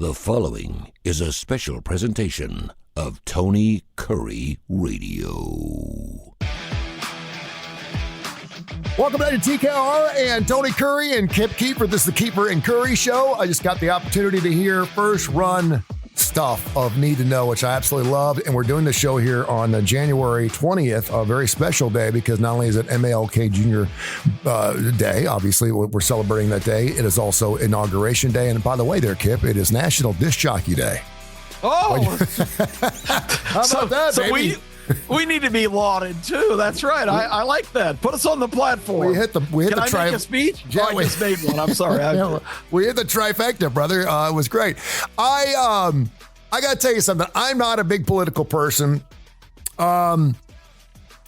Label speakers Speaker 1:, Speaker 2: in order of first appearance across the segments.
Speaker 1: The following is a special presentation of Tony Kurre Radio.
Speaker 2: Welcome back to TKR and Tony Kurre and Keefer. This is the Keefer and Kurre show. I just got the opportunity to hear first run stuff of Need to Know, which I absolutely loved. And we're doing the show here on January 20th, a very special day because not only is it MLK Jr. Day, obviously we're celebrating that day. It is also Inauguration Day. And by the way there, Kip, it is National Disc Jockey Day.
Speaker 3: Oh!
Speaker 2: How about that, baby?
Speaker 3: We need to be lauded too. That's right. I like that. Put us on the platform.
Speaker 2: We hit the
Speaker 3: Can I make a speech?
Speaker 2: Yeah,
Speaker 3: I just made one. I'm sorry.
Speaker 2: We hit the trifecta, brother. It was great. I got to tell you something. I'm not a big political person.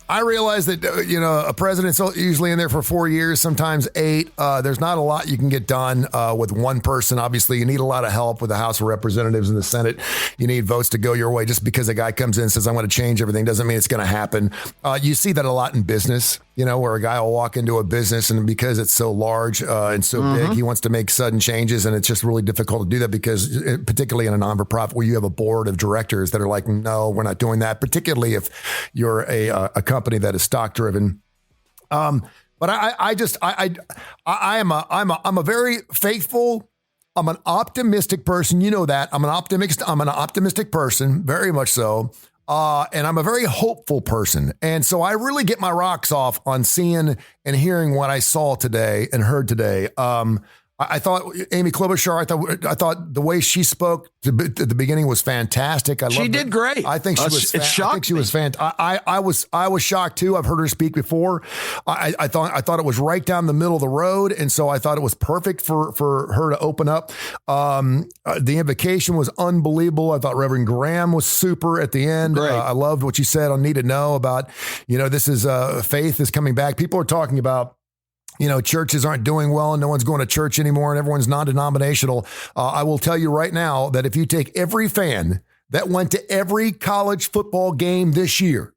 Speaker 2: I realize that, a president's usually in there for 4 years, sometimes 8. There's not a lot you can get done with one person. Obviously, you need a lot of help with the House of Representatives and the Senate. You need votes to go your way. Just because a guy comes in and says, I'm going to change everything doesn't mean it's going to happen. You see that a lot in business, where a guy will walk into a business and because it's so large and so big, he wants to make sudden changes. And it's just really difficult to do that because particularly in a non-for-profit where you have a board of directors that are like, no, we're not doing that, particularly if you're a company that is stock driven. But I'm a very faithful, I'm an optimistic person. You know that I'm an optimistic person, very much so. And I'm a very hopeful person. And so I really get my rocks off on seeing and hearing what I saw today and heard today. I thought Amy Klobuchar, I thought the way she spoke at the beginning was fantastic.
Speaker 3: She did great.
Speaker 2: I think she was. I think she was fantastic. I was shocked too. I've heard her speak before. I thought it was right down the middle of the road, and so I thought it was perfect for her to open up. The invocation was unbelievable. I thought Reverend Graham was super at the end. I loved what you said on Need to Know about this is faith is coming back. People are talking about. Churches aren't doing well and no one's going to church anymore and everyone's non-denominational. I will tell you right now that if you take every fan that went to every college football game this year,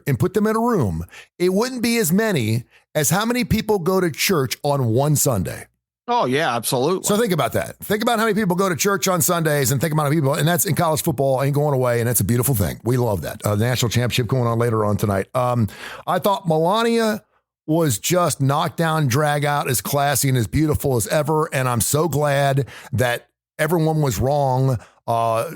Speaker 2: and put them in a room, it wouldn't be as many as how many people go to church on one Sunday.
Speaker 3: Oh, yeah, absolutely.
Speaker 2: So think about that. Think about how many people go to church on Sundays and think about how many people, and that's in college football, ain't going away, and that's a beautiful thing. We love that. The national championship going on later on tonight. I thought Melania was just knocked down, drag out, as classy and as beautiful as ever, and I'm so glad that everyone was wrong 4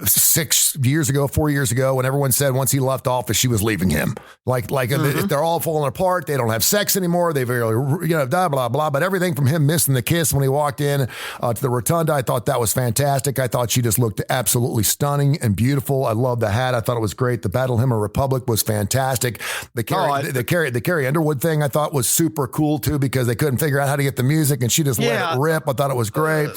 Speaker 2: years ago, when everyone said once he left office, she was leaving him. If they're all falling apart, they don't have sex anymore. They blah, blah, blah. But everything from him missing the kiss when he walked in to the rotunda, I thought that was fantastic. I thought she just looked absolutely stunning and beautiful. I love the hat. I thought it was great. The Battle Hymn of Republic was fantastic. The Carrie Underwood thing I thought was super cool too, because they couldn't figure out how to get the music and she just let it rip. I thought it was great.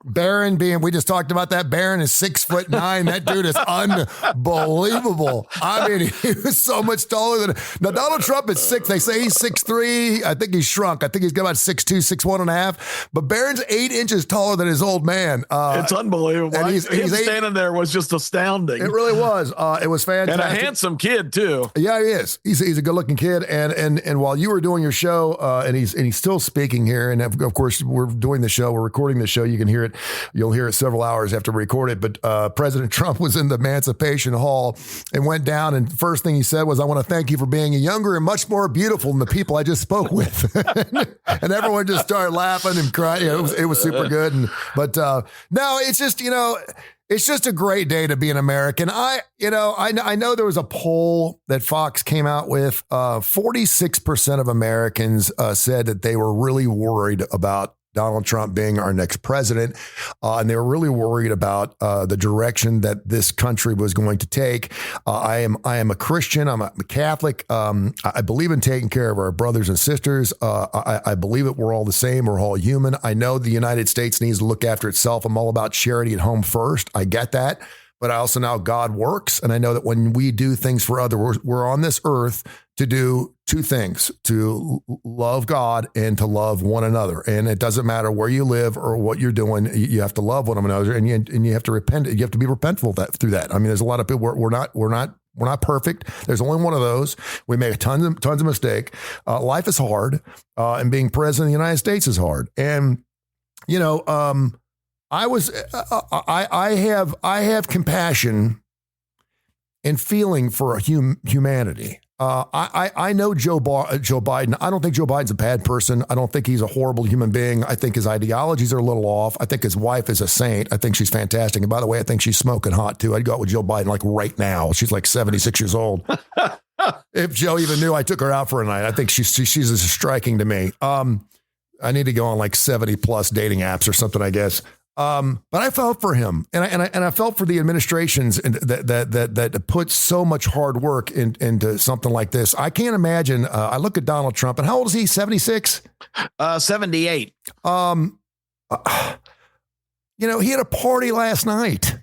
Speaker 2: Barron we just talked about that. Barron is 6'9". That dude is unbelievable. I mean, he was so much taller than. Now Donald Trump is 6. They say he's 6'3". I think he's shrunk. I think he's got about 6'2", 6'1 and a half. But Barron's 8 inches taller than his old man.
Speaker 3: It's unbelievable. And he's standing there was just astounding.
Speaker 2: It really was. It was fantastic.
Speaker 3: And a handsome kid too.
Speaker 2: Yeah, he is. He's a good looking kid. And while you were doing your show, and he's still speaking here, and of course we're doing the show, we're recording the show. You can hear it. You'll hear it several hours after we record it. But President Trump was in the Emancipation Hall and went down. And first thing he said was, I want to thank you for being younger and much more beautiful than the people I just spoke with. And everyone just started laughing and crying. It was super good. No, it's just, it's just a great day to be an American. I know there was a poll that Fox came out with. 46% of Americans said that they were really worried about Donald Trump being our next president. And they were really worried about the direction that this country was going to take. I am a Christian. I'm a Catholic. I believe in taking care of our brothers and sisters. I believe that we're all the same. We're all human. I know the United States needs to look after itself. I'm all about charity at home first. I get that. But I also know God works. And I know that when we do things for others, we're on this earth to do two things: to love God and to love one another. And it doesn't matter where you live or what you're doing. You have to love one another, and you have to repent. You have to be repentful through that. I mean, there's a lot of people we're not We're not perfect. There's only one of those. We make tons of mistake. Life is hard, and being president of the United States is hard. And I have compassion and feeling for humanity. I know Joe Biden. I don't think Joe Biden's a bad person. I don't think he's a horrible human being. I think his ideologies are a little off. I think his wife is a saint. I think she's fantastic. And by the way, I think she's smoking hot too. I'd go out with Joe Biden like right now. She's like 76 years old. If Joe even knew I took her out for a night, I think she's as striking to me. I need to go on like 70 plus dating apps or something, I guess. But I felt for him, and I felt for the administrations that put so much hard work into something like this. I can't imagine. I look at Donald Trump, and how old is he? 76?
Speaker 3: 78.
Speaker 2: He had a party last night.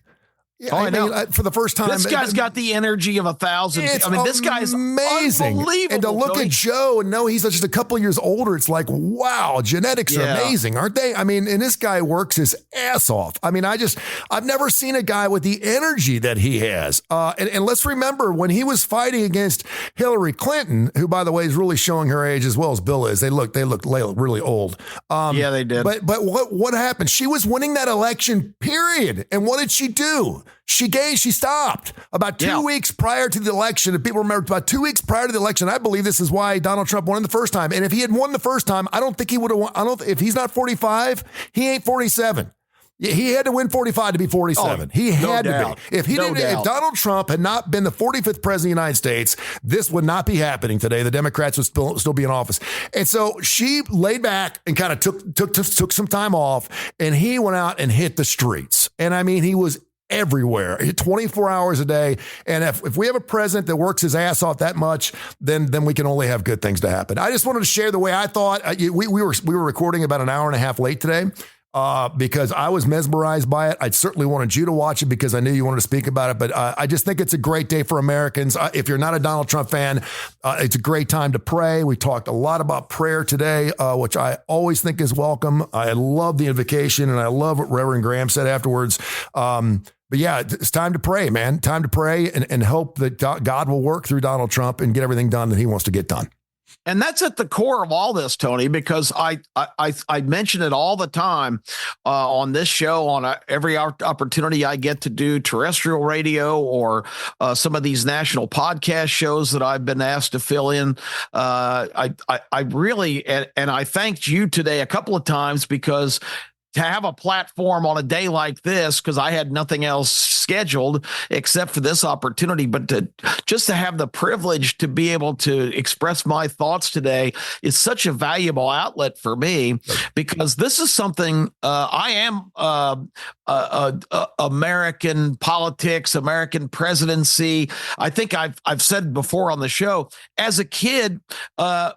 Speaker 3: Yeah, I know.
Speaker 2: For the first time.
Speaker 3: This guy's got the energy of 1,000. I mean, this guy's amazing. Unbelievable.
Speaker 2: And to look at Joe and know he's just a couple years older, it's like, wow, genetics are amazing, aren't they? I mean, and this guy works his ass off. I mean, I've never seen a guy with the energy that he has. And let's remember when he was fighting against Hillary Clinton, who, by the way, is really showing her age as well as Bill is. They look really old.
Speaker 3: Yeah, they did.
Speaker 2: But what happened? She was winning that election, period. And what did she do? She stopped about 2 weeks prior to the election. If people remember, about 2 weeks prior to the election, I believe this is why Donald Trump won the first time. And if he had won the first time, I don't think he would have won. If he's not 45, he ain't 47. He had to win 45 to be 47. He had to be. If if Donald Trump had not been the 45th president of the United States, this would not be happening today. The Democrats would still be in office. And so she laid back and kind of took some time off, and he went out and hit the streets. And I mean, he was everywhere, 24 hours a day. And if we have a president that works his ass off that much, then we can only have good things to happen. I just wanted to share the way I thought. We were recording about an hour and a half late today. Because I was mesmerized by it. I certainly wanted you to watch it because I knew you wanted to speak about it. But I just think it's a great day for Americans. If you're not a Donald Trump fan, it's a great time to pray. We talked a lot about prayer today, which I always think is welcome. I love the invocation, and I love what Reverend Graham said afterwards. But yeah, it's time to pray, man. Time to pray and hope that God will work through Donald Trump and get everything done that he wants to get done.
Speaker 3: And that's at the core of all this, Tony, because I mention it all the time on this show, on every opportunity I get to do terrestrial radio or some of these national podcast shows that I've been asked to fill in. I really, and I thanked you today a couple of times because to have a platform on a day like this, because I had nothing else scheduled except for this opportunity, but just to have the privilege to be able to express my thoughts today is such a valuable outlet for me, because this is something I am American politics, American presidency. I think I've said before on the show, as a kid, I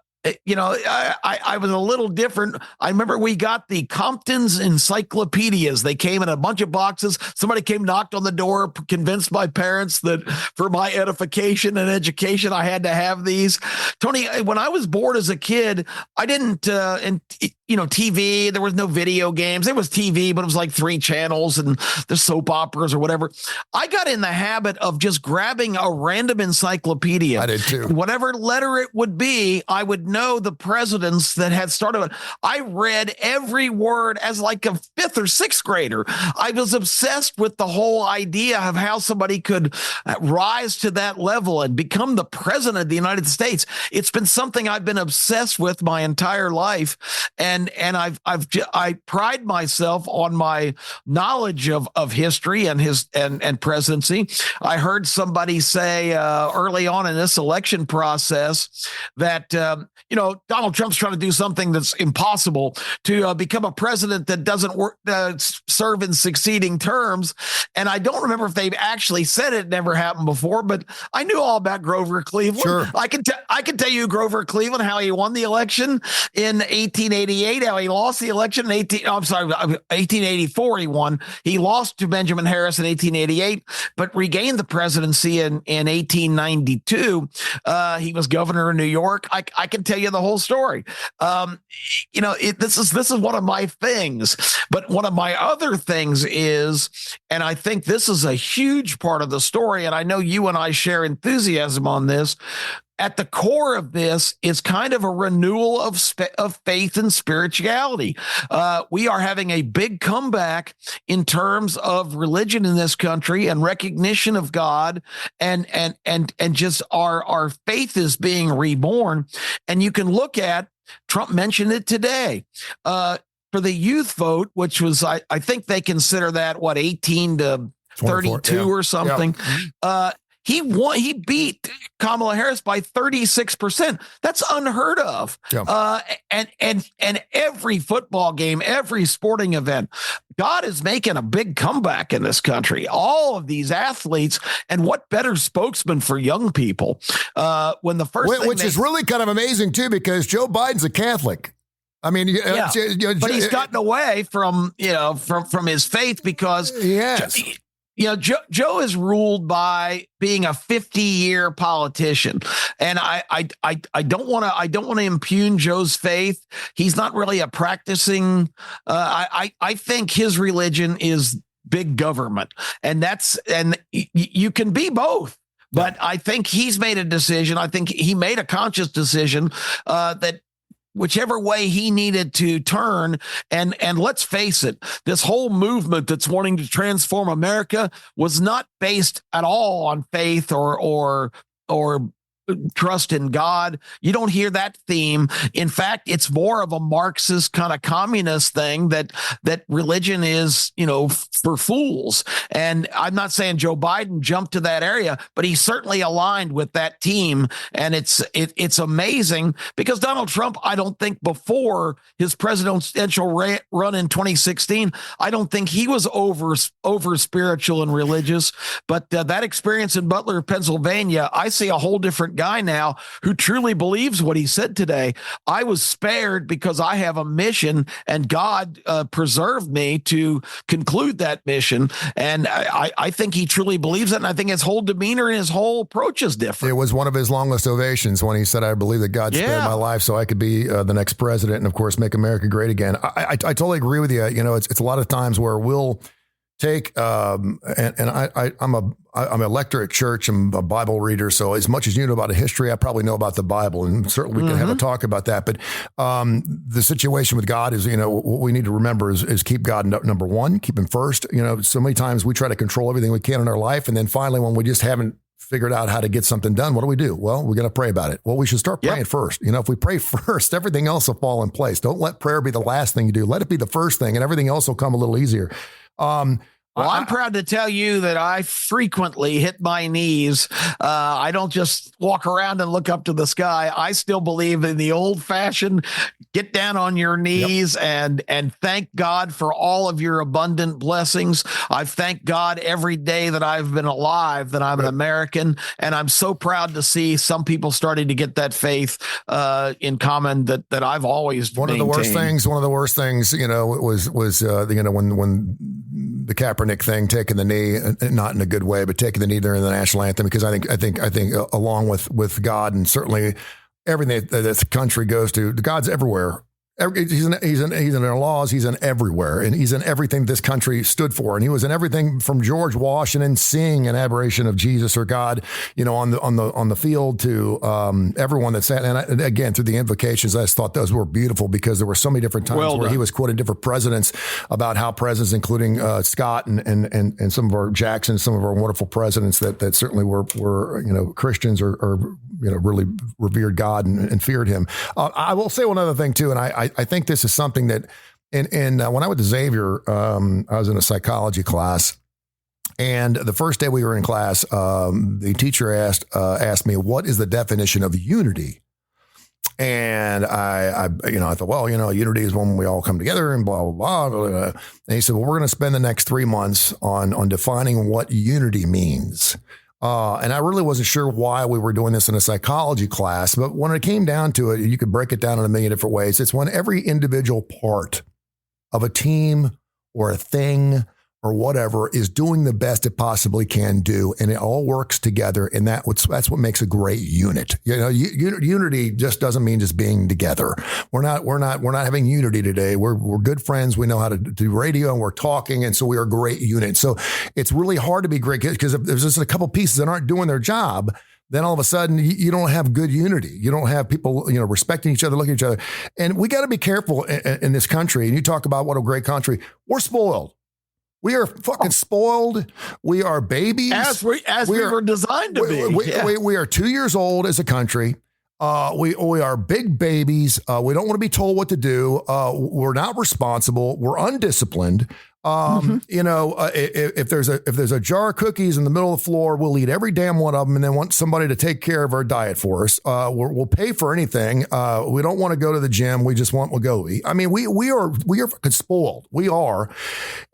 Speaker 3: was a little different. I remember we got the Compton's encyclopedias. They came in a bunch of boxes. Somebody knocked on the door, convinced my parents that for my edification and education, I had to have these. Tony, when I was bored as a kid, I didn't, TV, there was no video games. There was TV, but it was like 3 channels and the soap operas or whatever. I got in the habit of just grabbing a random encyclopedia.
Speaker 2: I did too.
Speaker 3: Whatever letter it would be, I would know the presidents that had started it. I read every word as like a 5th or 6th grader. I was obsessed with the whole idea of how somebody could rise to that level and become the president of the United States. It's been something I've been obsessed with my entire life. And I pride myself on my knowledge of history and presidency. I heard somebody say early on in this election process that Donald Trump's trying to do something that's impossible, to become a president that doesn't serve in succeeding terms. And I don't remember if they've actually said it never happened before, but I knew all about Grover Cleveland.
Speaker 2: Sure.
Speaker 3: I can tell you Grover Cleveland, how he won the election in 1888, how he lost the election in 1884. He won. He lost to Benjamin Harris in 1888, but regained the presidency in 1892. He was governor of New York. I can tell you the whole story. This is one of my things, but one of my other things is, and I think this is a huge part of the story, and I know you and I share enthusiasm on this. At the core of this is kind of a renewal of faith and spirituality. We are having a big comeback in terms of religion in this country and recognition of God, and just our faith is being reborn. And you can look at, Trump mentioned it today, for the youth vote, which was, I think they consider that 18 to 32 or something. Yeah. He beat Kamala Harris by 36%. That's unheard of. Yeah. And every football game, every sporting event, God is making a big comeback in this country. All of these athletes, and what better spokesman for young people? When the first
Speaker 2: which is really kind of amazing too, because Joe Biden's a Catholic. I mean, yeah,
Speaker 3: but he's gotten away from his faith because
Speaker 2: yes.
Speaker 3: Joe is ruled by being a 50-year politician, and I don't want to impugn Joe's faith. He's not really a practicing. I think his religion is big government, and you can be both. But I think he's made a decision. I think he made a conscious decision that whichever way he needed to turn. And let's face it, this whole movement that's wanting to transform America was not based at all on faith or trust in God. You don't hear that theme. In fact, it's more of a Marxist kind of communist thing that religion is, for fools. And I'm not saying Joe Biden jumped to that area, but he certainly aligned with that team. And it's amazing because Donald Trump, I don't think before his presidential run in 2016, I don't think he was over spiritual and religious. But that experience in Butler, Pennsylvania, I see a whole different guy now who truly believes what he said today. I was spared because I have a mission, and God preserved me to conclude that mission. And I think he truly believes it. And I think his whole demeanor and his whole approach is different.
Speaker 2: It was one of his longest ovations when he said, I believe that God spared my life so I could be the next president and, of course, make America great again. I totally agree with you. It's a lot of times where we'll take, I'm a lector at church. I'm a Bible reader. So as much as you know about a history, I probably know about the Bible, and certainly we can have a talk about that. But the situation with God is, what we need to remember is keep God number one, keep him first. So many times we try to control everything we can in our life. And then finally, when we just haven't figured out how to get something done, what do? Well, we're going to pray about it. Well, we should start praying first. If we pray first, everything else will fall in place. Don't let prayer be the last thing you do. Let it be the first thing, and everything else will come a little easier.
Speaker 3: Well, I'm proud to tell you that I frequently hit my knees. I don't just walk around and look up to the sky. I still believe in the old-fashioned get down on your knees and thank God for all of your abundant blessings. I thank God every day that I've been alive, that I'm an American, and I'm so proud to see some people starting to get that faith in common that I've always
Speaker 2: maintained. One of the worst things, was when the Kaepernick thing, taking the knee, not in a good way, but taking the knee during the national anthem, because I think along with God and certainly everything that this country goes to, God's everywhere. He's in our laws. He's in everywhere, and he's in everything this country stood for. And he was in everything from George Washington seeing an aberration of Jesus or God, on the field, to everyone that sat. And again, through the invocations, I just thought those were beautiful because there were so many different times where he was quoting different presidents about how presidents, including Scott and some of our Jackson, some of our wonderful presidents that certainly were Christians or really revered God and feared him. I will say one other thing too, and I think this is something that, when I went to Xavier, I was in a psychology class, and the first day we were in class, the teacher asked me, "What is the definition of unity?" And I thought, well, unity is when we all come together and blah, blah, blah, blah. And he said, well, we're going to spend the next 3 months on defining what unity means. And I really wasn't sure why we were doing this in a psychology class, but when it came down to it, you could break it down in a million different ways. It's when every individual part of a team or a thing or whatever is doing the best it possibly can do, and it all works together, and that's what makes a great unit. Unity just doesn't mean just being together. We're not having unity today. We're good friends. We know how to do radio, and we're talking, and so we are a great unit. So it's really hard to be great, because if there's just a couple pieces that aren't doing their job, then all of a sudden you don't have good unity. You don't have people, respecting each other, looking at each other. And we got to be careful in this country. And you talk about what a great country. We're spoiled. We are fucking spoiled. We are babies.
Speaker 3: As we were designed to be.
Speaker 2: We are 2 years old as a country. We are big babies. We don't want to be told what to do. We're not responsible. We're undisciplined. If there's a jar of cookies in the middle of the floor, we'll eat every damn one of them, and then want somebody to take care of our diet for us. We'll pay for anything. We don't want to go to the gym. We just we'll go eat. I mean, we are fucking spoiled. We are.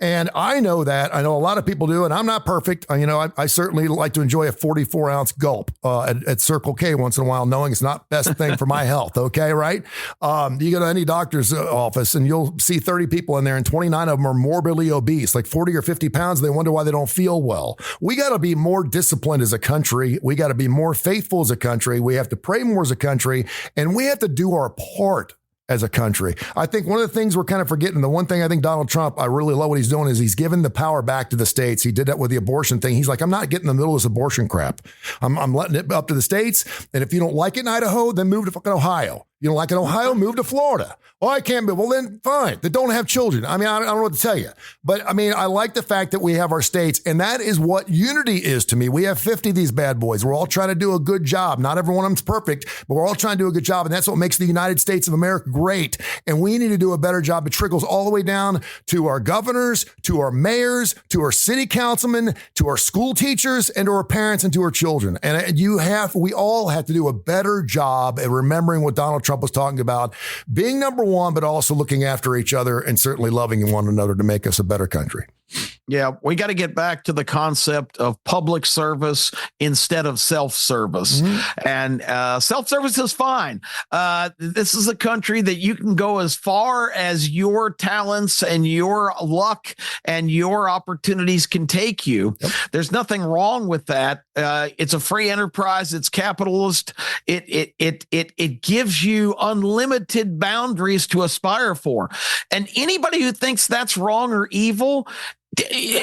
Speaker 2: And I know that. I know a lot of people do, and I'm not perfect. I certainly like to enjoy a 44-ounce gulp at Circle K once in a while, knowing it's not the best thing for my health. Okay, right? You go to any doctor's office, and you'll see 30 people in there, and 29 of them are morbidly obese, like 40 or 50 pounds. They wonder why they don't feel well. We got to be more disciplined as a country. We got to be more faithful as a country. We have to pray more as a country, and we have to do our part as a country. I think one of the things we're kind of forgetting, the one thing I think Donald Trump, I really love what he's doing, is he's given the power back to the states. He did that with the abortion thing. He's like, I'm not getting in the middle of this abortion crap. I'm letting it up to the states. And if you don't like it in Idaho, then move to fucking Ohio. You don't like it in Ohio, move to Florida. Oh, I can't move. Well, then fine. They don't have children. I mean, I don't know what to tell you. But I mean, I like the fact that we have our states, and that is what unity is to me. We have 50 of these bad boys. We're all trying to do a good job. Not every one of them's perfect, but we're all trying to do a good job. And that's what makes the United States of America great. And we need to do a better job. It trickles all the way down to our governors, to our mayors, to our city councilmen, to our school teachers, and to our parents, and to our children. And we all have to do a better job at remembering what Donald Trump was talking about, being number one, but also looking after each other and certainly loving one another to make us a better country.
Speaker 3: Yeah, we got to get back to the concept of public service instead of self-service. And self-service is fine. This is a country that you can go as far as your talents and your luck and your opportunities can take you. Yep. There's nothing wrong with that. It's a free enterprise. It's capitalist. It gives you unlimited boundaries to aspire for. And anybody who thinks that's wrong or evil,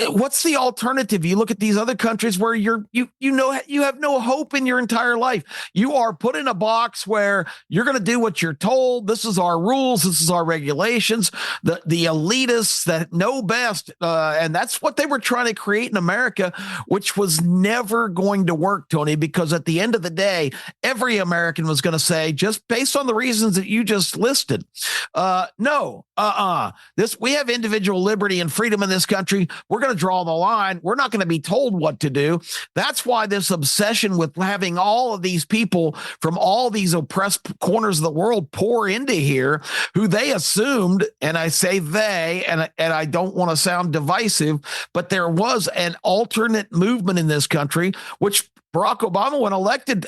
Speaker 3: what's the alternative? You look at these other countries where you have no hope in your entire life. You are put in a box where you're going to do what you're told. This is our rules. This is our regulations. The elitists that know best, and that's what they were trying to create in America, which was never going to work, Tony, because at the end of the day, every American was going to say, just based on the reasons that you just listed, we have individual liberty and freedom in this country. We're going to draw the line. We're not going to be told what to do. That's why this obsession with having all of these people from all these oppressed corners of the world pour into here, who they assumed, and I say they, and I don't want to sound divisive, but there was an alternate movement in this country, which Barack Obama, when elected,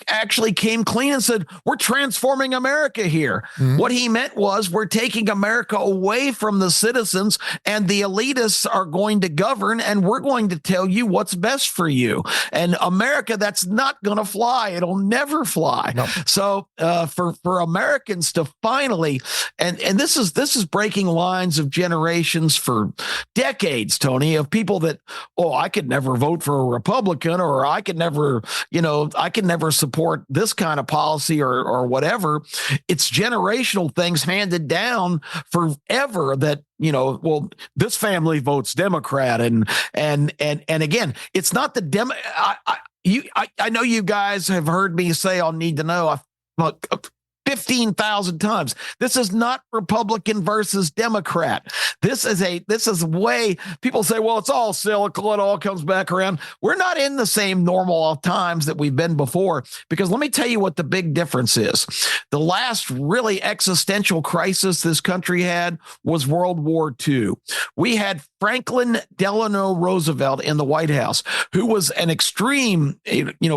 Speaker 3: actually came clean and said, we're transforming America here. Mm-hmm. What he meant was, we're taking America away from the citizens, and the elitists are going to govern, and we're going to tell you what's best for you. And America, that's not going to fly. It'll never fly. Nope. So for Americans to finally, and this is breaking lines of generations for decades, Tony, of people that, I could never vote for a Republican, or I could never support this kind of policy or whatever. It's generational things handed down forever that, this family votes Democrat. And again, it's not the I know you guys have heard me say on Need to Know 15,000 times. This is not Republican versus Democrat. This is a way people say, well, it's all cyclical. It all comes back around. We're not in the same normal times that we've been before, because let me tell you what the big difference is. The last really existential crisis this country had was World War II. We had Franklin Delano Roosevelt in the White House, who was an extreme,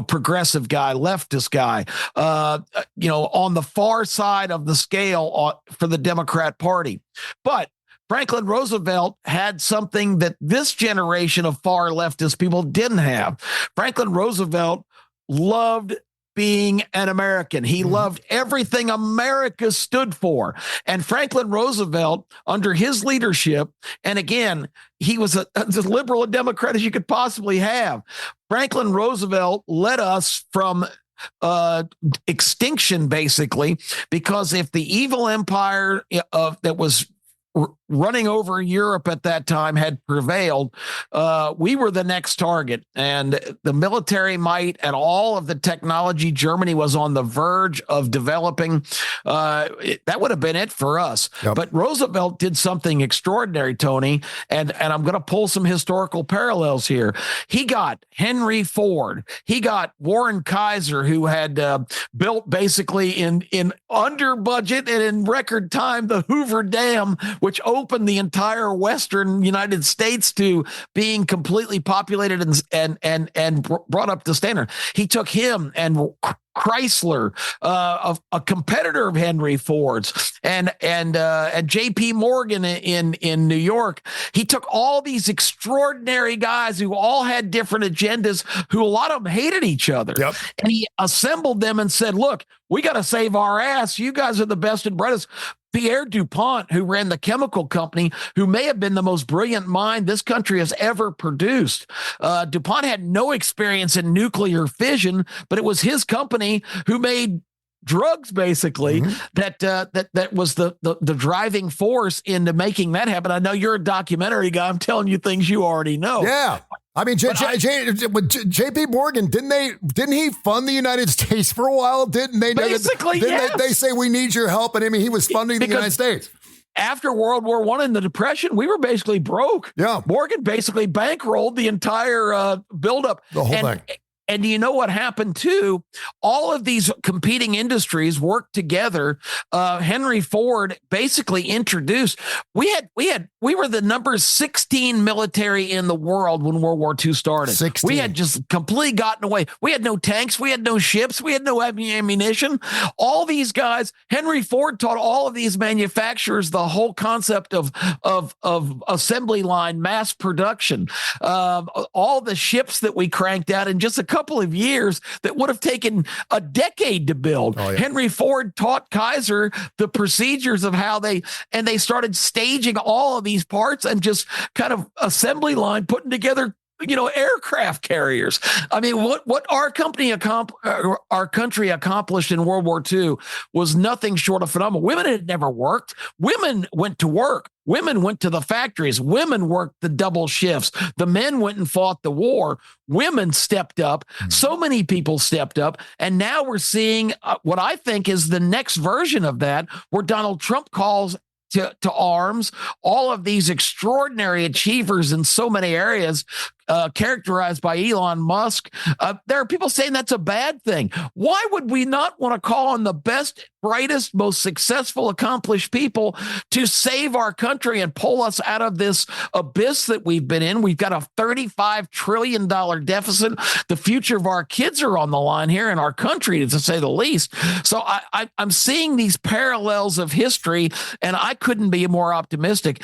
Speaker 3: progressive guy, leftist guy, on the far side of the scale for the Democrat Party. But Franklin Roosevelt had something that this generation of far leftist people didn't have. Franklin Roosevelt loved being an American. He loved everything America stood for. And Franklin Roosevelt, under his leadership, and again, he was as liberal a Democrat as you could possibly have. Franklin Roosevelt led us from extinction, basically, because if the evil empire that was running over Europe at that time had prevailed, we were the next target. And the military might and all of the technology Germany was on the verge of developing, that would have been it for us. Yep. But Roosevelt did something extraordinary, Tony, and I'm going to pull some historical parallels here. He got Henry Ford. He got Warren Kaiser, who had built basically in under budget and in record time the Hoover Dam, which opened the entire Western United States to being completely populated and brought up the standard. He took him and Chrysler, a competitor of Henry Ford's, and J.P. Morgan in New York. He took all these extraordinary guys who all had different agendas, who a lot of them hated each other. Yep. And he assembled them and said, look, we got to save our ass. You guys are the best and brightest. Pierre DuPont, who ran the chemical company, who may have been the most brilliant mind this country has ever produced. DuPont had no experience in nuclear fission, but it was his company who made drugs, basically, that was the driving force into making that happen. I know you're a documentary guy. I'm telling you things you already know.
Speaker 2: Yeah. I mean, J.P. Morgan, didn't he fund the United States for a while? Didn't they?
Speaker 3: Basically, yes.
Speaker 2: They say we need your help, and I mean, he was funding the United States.
Speaker 3: After World War I and the Depression, we were basically broke.
Speaker 2: Yeah,
Speaker 3: Morgan basically bankrolled the entire buildup,
Speaker 2: the whole thing.
Speaker 3: And do you know what happened too? All of these competing industries worked together. Henry Ford basically introduced. We were the number 16 military in the world when World War II started. 16. We had just completely gotten away. We had no tanks. We had no ships. We had no ammunition. All these guys. Henry Ford taught all of these manufacturers the whole concept of assembly line, mass production. All the ships that we cranked out in just a couple of years that would have taken a decade to build. Oh, yeah. Henry Ford taught Kaiser the procedures of how they started staging all of these parts and just kind of assembly line putting together, aircraft carriers. I mean, what our country accomplished in World War II was nothing short of phenomenal. Women had never worked. Women went to work. Women went to the factories. Women worked the double shifts. The men went and fought the war. Women stepped up. So many people stepped up. And now we're seeing what I think is the next version of that, where Donald Trump calls to arms all of these extraordinary achievers in so many areas, characterized by Elon Musk. There are people saying that's a bad thing. Why would we not want to call on the best, brightest, most successful, accomplished people to save our country and pull us out of this abyss that we've been in? We've got a $35 trillion deficit. The future of our kids are on the line here in our country, to say the least. So I'm seeing these parallels of history, and I couldn't be more optimistic.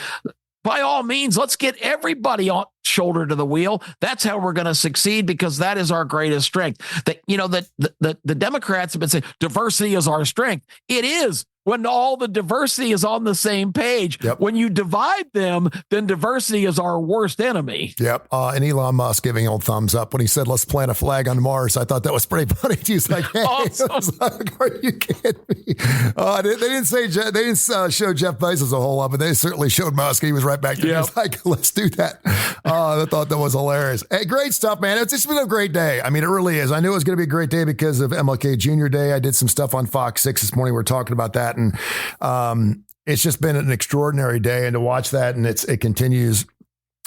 Speaker 3: By all means, let's get everybody on shoulder to the wheel. That's how we're going to succeed, because that is our greatest strength. The Democrats have been saying diversity is our strength. It is, when all the diversity is on the same page. Yep. When you divide them, then diversity is our worst enemy.
Speaker 2: Yep. And Elon Musk giving old thumbs up when he said, let's plant a flag on Mars. I thought that was pretty funny. He's like, hey, awesome. Are you kidding me? They didn't show Jeff Bezos a whole lot, but they certainly showed Musk. He was right back there. Yep. He's like, let's do that. I thought that was hilarious. Hey, great stuff, man. It's just been a great day. I mean, it really is. I knew it was going to be a great day because of MLK Jr. Day. I did some stuff on Fox 6 this morning. We were talking about that. And it's just been an extraordinary day, and to watch that, and it continues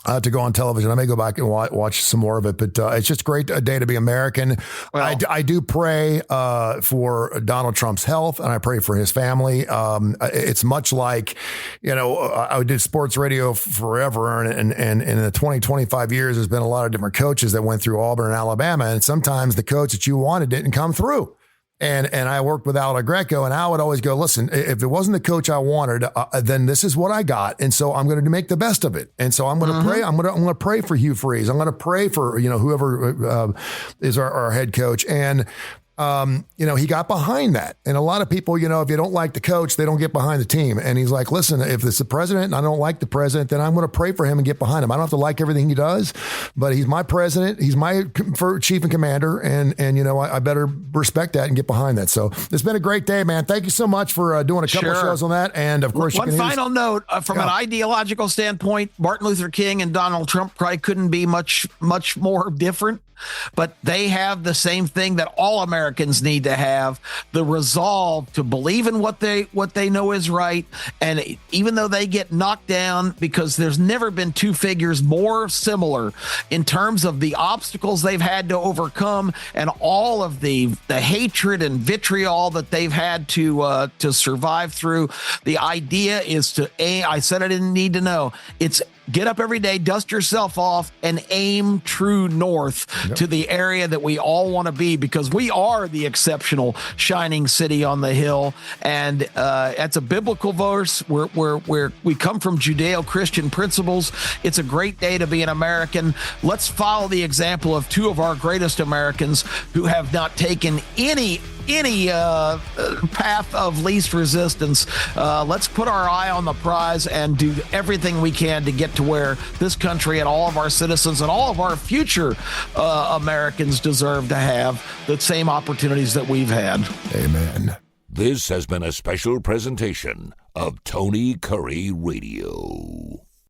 Speaker 2: to go on television. I may go back and watch some more of it, but it's just great a day to be American. Well, I do pray for Donald Trump's health, and I pray for his family. It's much like, I did sports radio forever, and in the 25 years, there's been a lot of different coaches that went through Auburn and Alabama, and sometimes the coach that you wanted didn't come through. And I worked with Al Greco, and Al would always go, listen, if it wasn't the coach I wanted, then this is what I got. And so I'm going to make the best of it. And so I'm going to pray. I'm going to pray for Hugh Freeze. I'm going to pray for, whoever is our head coach. And he got behind that. And a lot of people, if you don't like the coach, they don't get behind the team. And he's like, listen, if it's the president and I don't like the president, then I'm going to pray for him and get behind him. I don't have to like everything he does, but he's my president. He's my chief and commander. And I better respect that and get behind that. So it's been a great day, man. Thank you so much for doing a couple of shows on that. And of course,
Speaker 3: one final note from an ideological standpoint, Martin Luther King and Donald Trump probably couldn't be much more different. But they have the same thing that all Americans need to have: the resolve to believe in what they know is right. And even though they get knocked down, because there's never been two figures more similar in terms of the obstacles they've had to overcome and all of the hatred and vitriol that they've had to survive through. The idea is I said I didn't need to know. It's get up every day, dust yourself off, and aim true north to the area that we all want to be, because we are the exceptional shining city on the hill. And that's a biblical verse where we come from Judeo-Christian principles. It's a great day to be an American. Let's follow the example of two of our greatest Americans who have not taken any path of least resistance. Let's put our eye on the prize and do everything we can to get to where this country and all of our citizens and all of our future Americans deserve to have the same opportunities that we've had.
Speaker 2: Amen.
Speaker 1: This has been a special presentation of Tony Curry Radio.